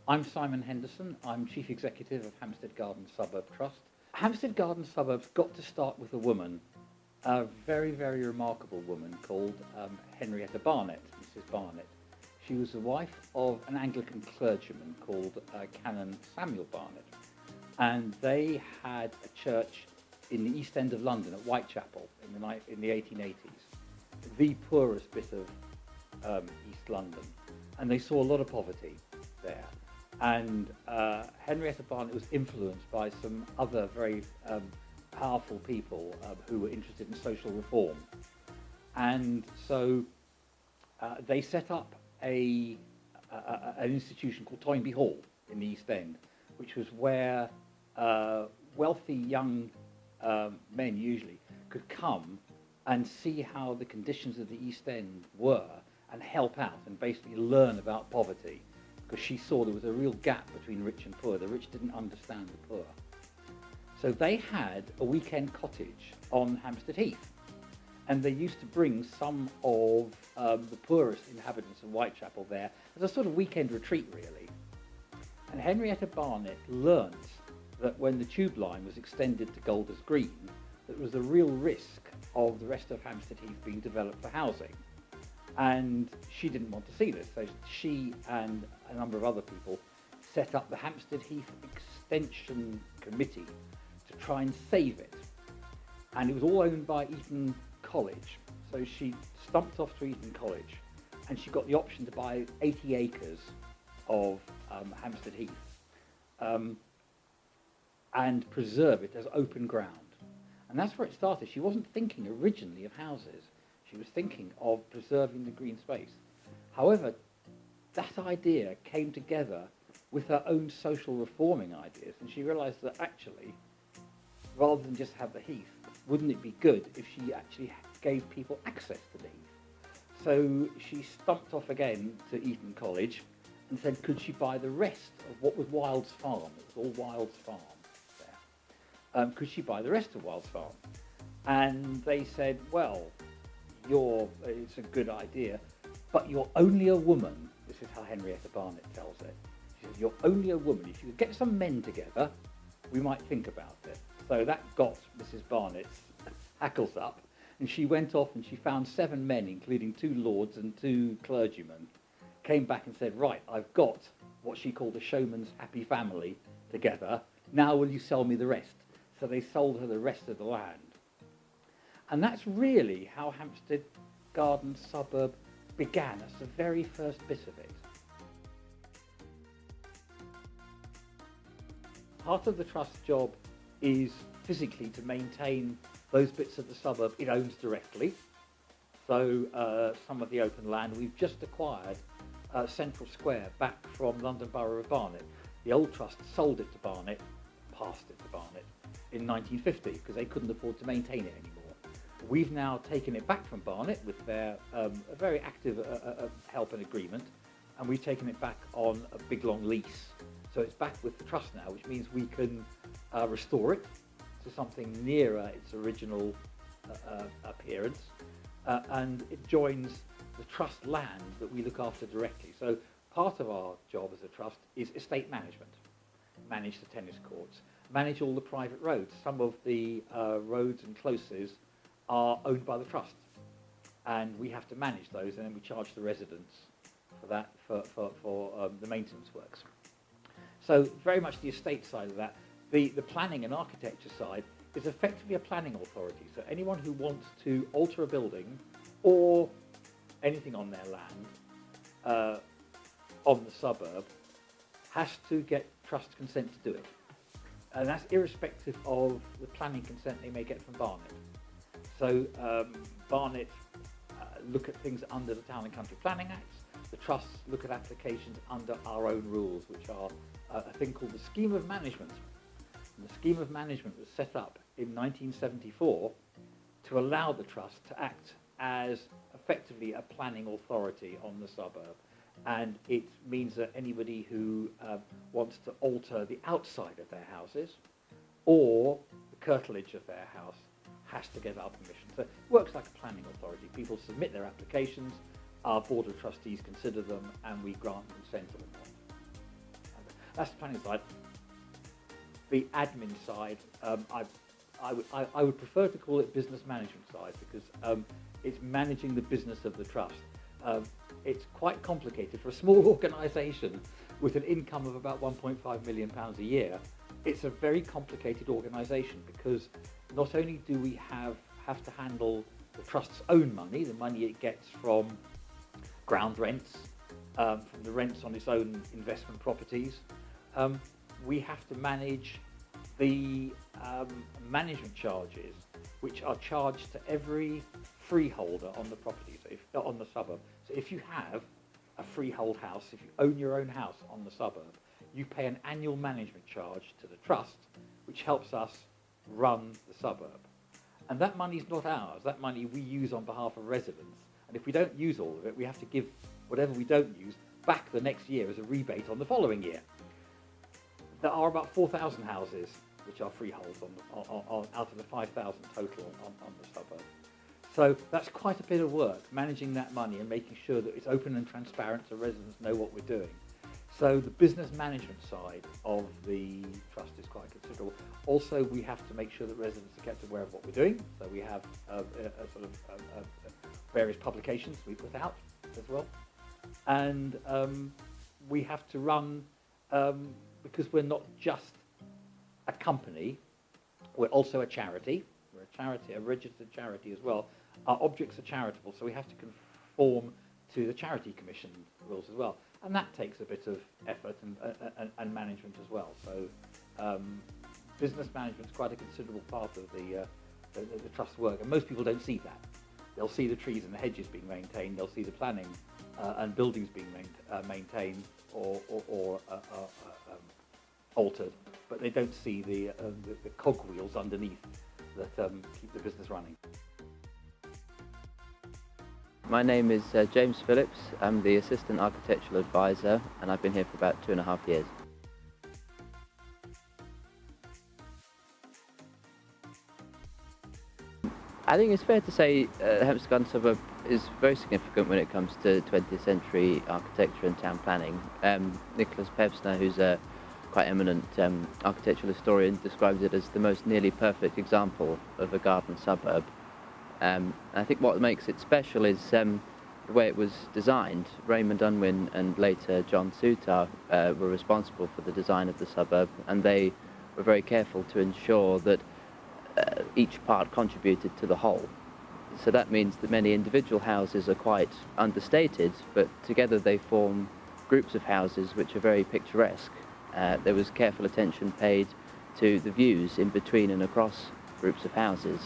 I'm Simon Henderson. I'm Chief Executive of Hampstead Garden Suburbs Trust. Hampstead Garden Suburbs got to start with a woman, a very, very remarkable woman called Henrietta Barnet, Mrs. Barnet. She was the wife of an Anglican clergyman called Canon Samuel Barnet. And they had a church in the East End of London at Whitechapel in the 1880s, the poorest bit of East London. And they saw a lot of poverty there. And Henrietta Barnet was influenced by some other very powerful people who were interested in social reform. And so they set up an institution called Toynbee Hall in the East End, which was where wealthy young men usually could come and see how the conditions of the East End were and help out and basically learn about poverty, because she saw there was a real gap between rich and poor. The rich didn't understand the poor. So they had a weekend cottage on Hampstead Heath, and they used to bring some of the poorest inhabitants of Whitechapel there as a sort of weekend retreat, really. And Henrietta Barnet learnt that when the tube line was extended to Golders Green, there was a real risk of the rest of Hampstead Heath being developed for housing. And she didn't want to see this, so she and a number of other people set up the Hampstead Heath Extension Committee to try and save it. And it was all owned by Eton College, so she stumped off to Eton College, and she got the option to buy 80 acres of Hampstead Heath and preserve it as open ground. And that's where it started. She wasn't thinking originally of houses. She was thinking of preserving the green space. However, that idea came together with her own social reforming ideas, and she realised that actually, rather than just have the heath, wouldn't it be good if she actually gave people access to the heath? So she stumped off again to Eton College and said, could she buy the rest of what was Wilde's Farm? It was all Wilde's Farm there. Could she buy the rest of Wilde's Farm? And they said, well, it's a good idea, but you're only a woman. This is how Henrietta Barnet tells it. She says, you're only a woman. If you could get some men together, we might think about it. So that got Mrs. Barnet's hackles up, and she went off and she found 7 men, including 2 lords and 2 clergymen, came back and said, right, I've got what she called a showman's happy family together. Now will you sell me the rest? So they sold her the rest of the land. And that's really how Hampstead Garden Suburb began. That's the very first bit of it. Part of the trust's job is physically to maintain those bits of the suburb it owns directly. So some of the open land. We've just acquired Central Square back from London Borough of Barnet. The old trust sold it to Barnet, passed it to Barnet in 1950 because they couldn't afford to maintain it anymore. We've now taken it back from Barnet with their a very active help and agreement, and we've taken it back on a big long lease. So it's back with the trust now, which means we can restore it to something nearer its original appearance, and it joins the trust land that we look after directly. So part of our job as a trust is estate management. Manage the tennis courts, manage all the private roads. Some of the roads and closes are owned by the trust, and we have to manage those, and then we charge the residents for that, for the maintenance works. So very much the estate side of that. The planning and architecture side is effectively a planning authority. So anyone who wants to alter a building or anything on their land on the suburb has to get trust consent to do it. And that's irrespective of the planning consent they may get from Barnet. So Barnet look at things under the Town and Country Planning Act. The trusts look at applications under our own rules, which are a thing called the Scheme of Management. And the Scheme of Management was set up in 1974 to allow the trust to act as effectively a planning authority on the suburb. And it means that anybody who wants to alter the outside of their houses or the curtilage of their house has to get our permission. So it works like a planning authority. People submit their applications, our Board of Trustees consider them, and we grant consent or not. That's the planning side. The admin side, I would prefer to call it business management side, because it's managing the business of the trust. It's quite complicated for a small organisation with an income of about £1.5 million a year. It's a very complicated organisation, because not only do we have to handle the trust's own money, the money it gets from ground rents, from the rents on its own investment properties, we have to manage the management charges which are charged to every freeholder on the property, so on the suburb. So if you have a freehold house, if you own your own house on the suburb, you pay an annual management charge to the trust, which helps us run the suburb. And that money is not ours. That money we use on behalf of residents. And if we don't use all of it, we have to give whatever we don't use back the next year as a rebate on the following year. There are about 4,000 houses which are freeholds out of the 5,000 total on the suburb. So that's quite a bit of work, managing that money and making sure that it's open and transparent so residents know what we're doing. So the business management side of the trust is quite considerable. Also, we have to make sure that residents are kept aware of what we're doing. So we have various publications we put out as well. And we have to run, because we're not just a company, we're also a charity. We're a charity, a registered charity as well. Our objects are charitable, so we have to conform to the Charity Commission rules as well. And that takes a bit of effort and management as well. So business management is quite a considerable part of the trust work, and most people don't see that. They'll see the trees and the hedges being maintained, they'll see the planning and buildings being maintained or altered, but they don't see the cogwheels underneath that keep the business running. My name is James Phillips. I'm the Assistant Architectural Advisor, and I've been here for about 2.5 years. I think it's fair to say the Hampstead Garden Suburb is very significant when it comes to 20th century architecture and town planning. Nicholas Pevsner, who's a quite eminent architectural historian, describes it as the most nearly perfect example of a garden suburb. I think what makes it special is the way it was designed. Raymond Unwin and later John Soutar were responsible for the design of the suburb, and they were very careful to ensure that each part contributed to the whole. So that means that many individual houses are quite understated, but together they form groups of houses which are very picturesque. There was careful attention paid to the views in between and across groups of houses,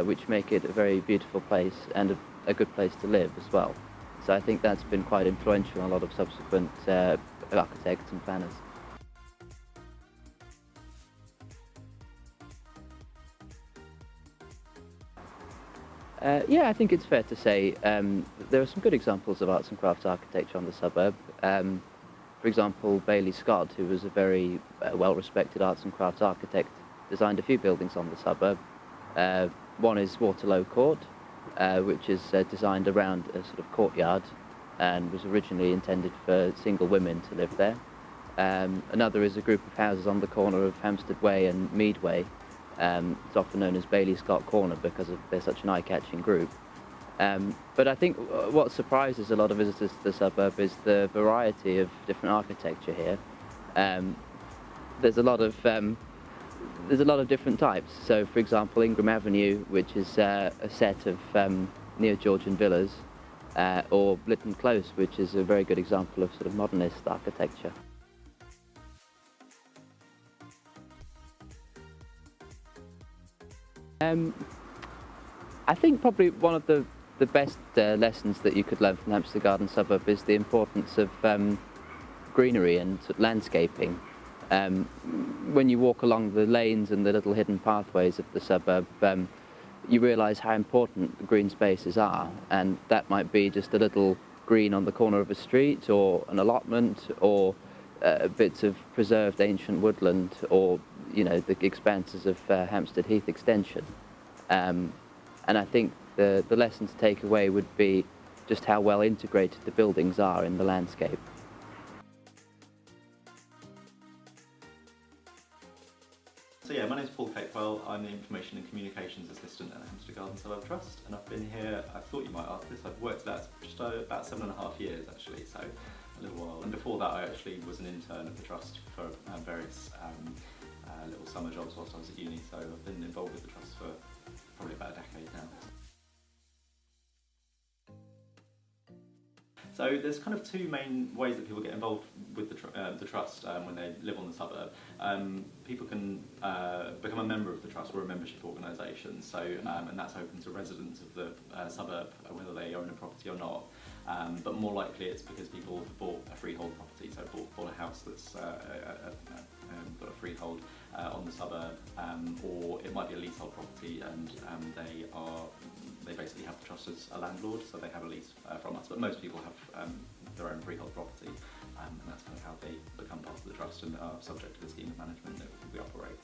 which make it a very beautiful place and a good place to live as well. So I think that's been quite influential on a lot of subsequent architects and planners. Yeah, I think it's fair to say there are some good examples of arts and crafts architecture on the suburb. For example, Bailey Scott, who was a very well-respected arts and crafts architect, designed a few buildings on the suburb. One is Waterlow Court, which is designed around a sort of courtyard and was originally intended for single women to live there. Another is a group of houses on the corner of Hampstead Way and Mead Way. It's often known as Bailey Scott Corner because they're such an eye-catching group. But I think what surprises a lot of visitors to the suburb is the variety of different architecture here. There's a lot of different types. So, for example, Ingram Avenue, which is a set of neo-Georgian villas, or Lytton Close, which is a very good example of sort of modernist architecture. I think probably one of the best lessons that you could learn from the Hampstead Garden Suburb is the importance of greenery and landscaping. When you walk along the lanes and the little hidden pathways of the suburb, you realise how important the green spaces are, and that might be just a little green on the corner of a street, or an allotment, or bits of preserved ancient woodland, or the expanses of Hampstead Heath extension. And I think the lesson to take away would be just how well integrated the buildings are in the landscape. Capewell. I'm the Information and Communications Assistant at Hampstead Garden Suburbs Trust, and I've been here, I thought you might ask this, I've worked there just about 7.5 years actually, so a little while. And before that I actually was an intern at the Trust for various little summer jobs whilst I was at uni, so I've been involved with the Trust for probably about a decade now. So there's kind of two main ways that people get involved with the Trust when they live on the suburb. People can become a member of the Trust. We're a membership organisation, so and that's open to residents of the suburb, whether they own a property or not. But more likely it's because people have bought a freehold property, so bought a house that's got a freehold on the suburb, or it might be a leasehold property and they basically have the Trust as a landlord, so they have a lease from us. But most people have their own freehold property, and that's kind of how they become part of the Trust and are subject to the scheme of management that we operate.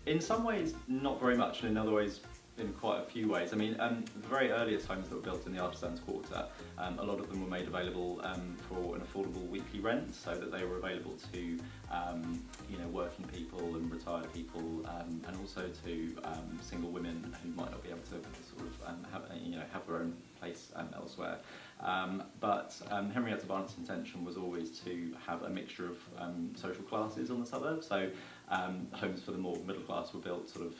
In some ways, not very much, and in other ways, in quite a few ways. I mean, the very earliest homes that were built in the Artisans Quarter, a lot of them were made available for an affordable weekly rent, so that they were available to working people and retired people, and also to single women who might not be able to sort of have their own place elsewhere. But Henrietta Barnett's intention was always to have a mixture of social classes on the suburb. So homes for the more middle class were built sort of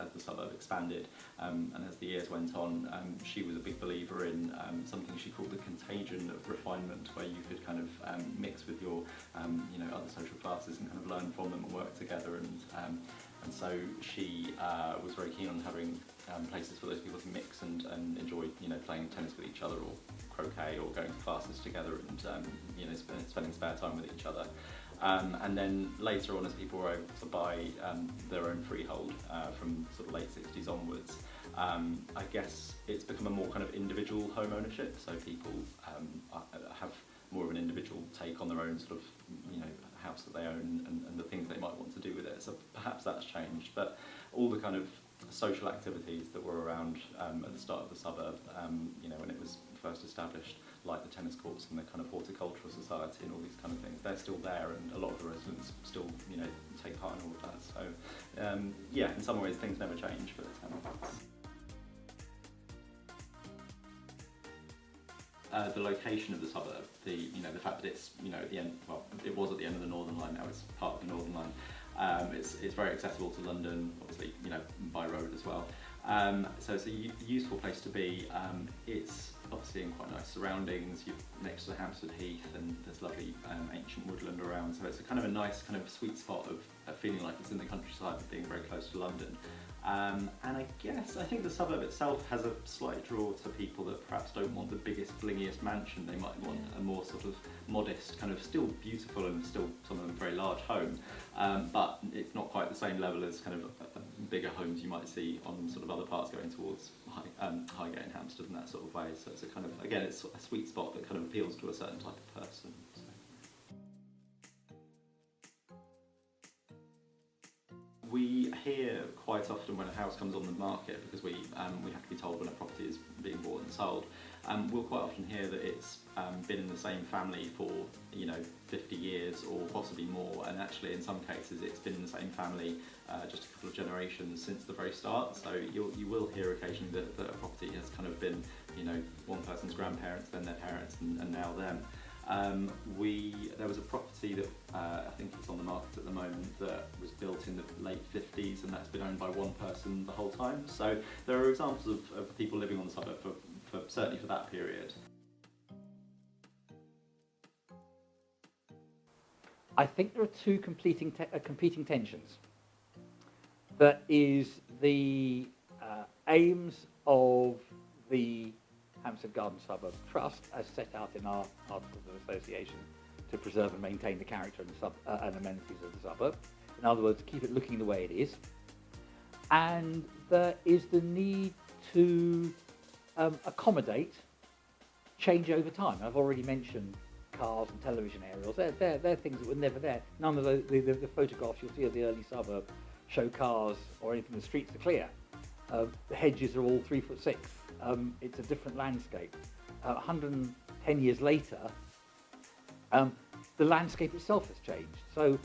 as the suburb expanded, and as the years went on, she was a big believer in something she called the contagion of refinement, where you could kind of mix with your other social classes and kind of learn from them and work together, and so she was very keen on having places for those people to mix and enjoy playing tennis with each other, or croquet, or going to classes together, and spending spare time with each other. And then later on, as people were able to buy their own freehold from sort of late 60s onwards, I guess it's become a more kind of individual home ownership, so people have more of an individual take on their own sort of house that they own, and the things they might want to do with it. So perhaps that's changed, but all the kind of social activities that were around at the start of the suburb, when it was first established, like the tennis courts and the kind of horticultural society and all these kind of things, they're still there, and a lot of the residents still take part in all of that. So yeah, in some ways things never change, but the location of the suburb, the fact that it's at the end, well, it was at the end of the Northern Line, now it's part of the Northern Line. It's very accessible to London, obviously by road as well. So it's a useful place to be. It's obviously in quite nice surroundings. You're next to the Hampstead Heath, and there's lovely ancient woodland around. So it's a kind of a nice kind of sweet spot of feeling like it's in the countryside, but being very close to London. And I think the suburb itself has a slight draw to people that perhaps don't want the biggest, blingiest mansion. They might want a more sort of modest, kind of still beautiful and still some of them very large home, but it's not quite the same level as kind of bigger homes you might see on sort of other parts going towards Highgate and Hampstead and that sort of way. So it's a kind of, again, it's a sweet spot that kind of appeals to a certain type of person. So. We hear quite often when a house comes on the market, because we have to be told when a property is being bought and sold. We'll quite often hear that it's been in the same family for 50 years or possibly more, and actually in some cases it's been in the same family just a couple of generations since the very start. So you will hear occasionally that a property has kind of been one person's grandparents, then their parents, and now them. There was a property that I think it's on the market at the moment that was built in the late 50s, and that's been owned by one person the whole time. So there are examples of people living on the suburb for certainly for that period. I think there are two competing tensions. There is the aims of the Hampstead Garden Suburbs Trust, as set out in our Articles of Association, to preserve and maintain the character and amenities of the suburb. In other words, keep it looking the way it is. And there is the need to accommodate change over time. I've already mentioned cars and television aerials. They're things that were never there. None of the photographs you'll see of the early suburb show cars or anything. The streets are clear. The hedges are all 3'6". It's a different landscape. 110 years later, The landscape itself has changed. So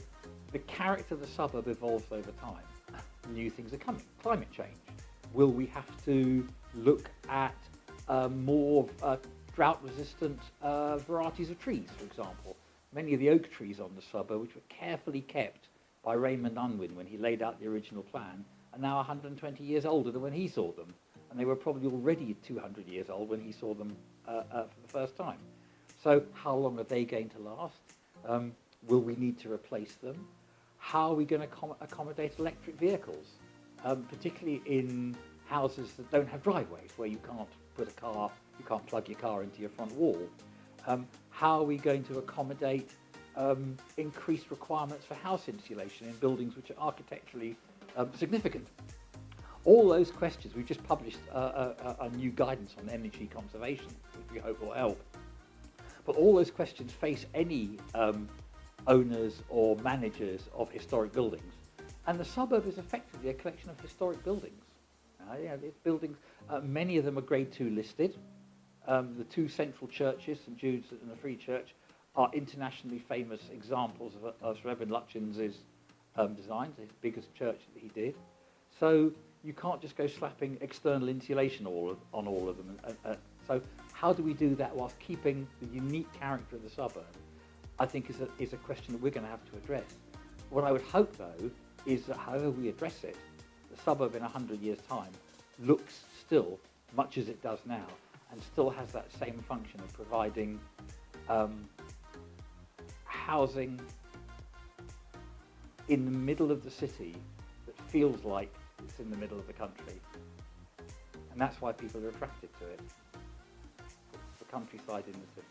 the character of the suburb evolves over time. New things are coming. Climate change. Will we have to look at more drought-resistant varieties of trees, for example? Many of the oak trees on the suburb, which were carefully kept by Raymond Unwin when he laid out the original plan, are now 120 years older than when he saw them. And they were probably already 200 years old when he saw them for the first time. So how long are they going to last? Will we need to replace them? How are we going to accommodate electric vehicles, particularly in houses that don't have driveways, where you can't put a car, you can't plug your car into your front wall? How are we going to accommodate increased requirements for house insulation in buildings which are architecturally significant? All those questions, we've just published a new guidance on energy conservation, which we hope will help. But all those questions face any owners or managers of historic buildings. And the suburb is effectively a collection of historic buildings. It's buildings, many of them are Grade 2 listed. The two central churches, St Jude's and the Free Church, are internationally famous examples of Sir Edwin Lutyens' designs, his biggest church that he did. So you can't just go slapping external insulation on all of them. So how do we do that whilst keeping the unique character of the suburb, I think is a question that we're going to have to address. What I would hope, though, is that however we address it, the suburb in 100 years' time looks still much as it does now, and still has that same function of providing housing in the middle of the city that feels like it's in the middle of the country. And that's why people are attracted to it. The countryside in the city.